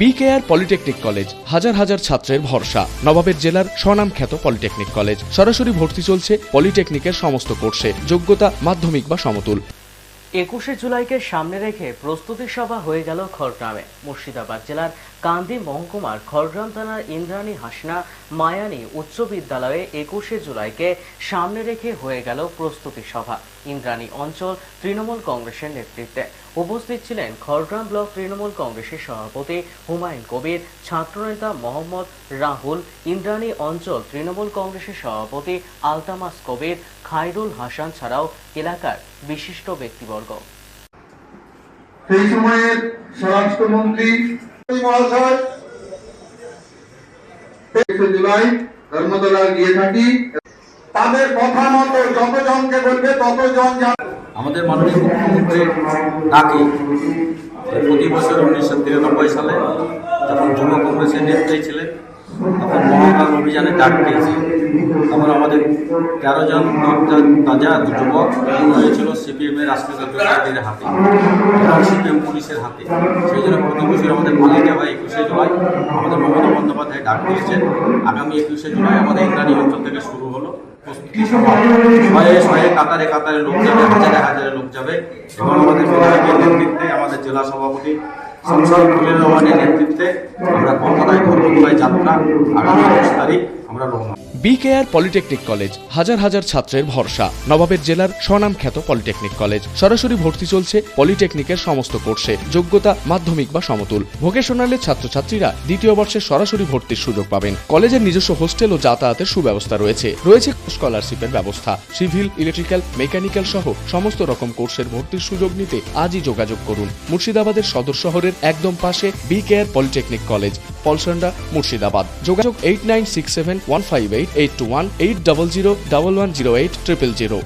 BKR polytechnic college হাজার হাজার ছাত্রের ভরসা। নবাবের জেলার স্বনামখ্যাত পলিটেকনিক কলেজ। সরাসরি ভর্তি চলছে পলিটেকনিকের সমস্ত কোর্সে। যোগ্যতা মাধ্যমিক বা সমতুল। 21শে জুলাইকে সামনে রেখে প্রস্তুতি সভা হয়ে গেল খড়গ্রামে। মুর্শিদাবাদ জেলার কান্দি মহকুমার খড়গ্রাম থানার ইন্দ্রাণী হাসনা মায়ানী উচ্চ বিদ্যালয়ে 21শে জুলাইকে সামনে রেখে হয়ে গেল প্রস্তুতি সভা। ইন্দ্রাণী অঞ্চল তৃণমূল কংগ্রেসের নেতৃত্বে উপস্থিত ছিলেন খড়গ্রাম ব্লক তৃণমূল কংগ্রেসের সভাপতি হুমায়ুন কবির, ছাত্রনেতা মোহাম্মদ রাহুল, ইন্দ্রাণী অঞ্চল তৃণমূল কংগ্রেসের সভাপতি আলতামাস কবির, খায়রুল হাসান ছাড়াও এলাকার বিশিষ্ট ব্যক্তিবর্গ। সেই সময়ের স্বরাষ্ট্রমন্ত্রী মহাশয় 21শে জুলাই ধর্মতলা গিয়ে থাকি, তাদের কথা মতো যতজনকে বলবে ততজন আমাদের মাননীয় মুখ্যমন্ত্রীর ডাকে প্রতি বছর 1993 সালে যখন যুব কংগ্রেসের নেত্রী ছিলেন তখন মহাকাল অভিযানে ডাক দিয়েছে। তখন আমাদের 13 জন তাজা যুবক হয়েছিল সিপিএমের রাষ্ট্রীয় কার্যকরীদের হাতে এবং সিপিএম পুলিশের হাতে। সেই জন্য প্রতি বছর আমাদের পালিয়ে হয় 21শে জুলাই আমাদের মমতা বন্দ্যোপাধ্যায় ডাক দিয়েছেন। আগামী 21শে জুলাই আমাদের ইন্দ্রাণী অঞ্চল থেকে শুরু হলো প্রস্তুতি সভা। শয়ে কাতারে কাতারে লোক যাবে, হাজারে হাজারে লোক যাবে এবং আমাদের বিধায়কের নেতৃত্বে, আমাদের জেলা সভাপতি সংসদ ফুলের রহমানের নেতৃত্বে আমরা কলকাতায় ধর্মতলায় যাত্রা আগামী 21 তারিখ আমরা রওনা। বিকেআর পলিটেকনিক কলেজ হাজার হাজার ছাত্রের ভরসা। নবাবের জেলার স্বনামখ্যাত পলিটেকনিক কলেজ। সরাসরি ভর্তি চলছে পলিটেকনিকের সমস্ত কোর্সে। যোগ্যতা মাধ্যমিক বা সমতুল। ভোকেশনালের ছাত্রছাত্রীরা দ্বিতীয় বর্ষে সরাসরি ভর্তির সুযোগ পাবেন। কলেজের নিজস্ব হোস্টেল ও যাতায়াতের সুব্যবস্থা রয়েছে। স্কলারশিপের ব্যবস্থা। সিভিল, ইলেকট্রিক্যাল, মেকানিক্যাল সহ সমস্ত রকম কোর্সের ভর্তির সুযোগ নিতে আজই যোগাযোগ করুন। মুর্শিদাবাদের সদর শহরের একদম পাশে BKR polytechnic college, Palsanda, Murshidabad. যোগাযোগ 8967158821 8001108 000।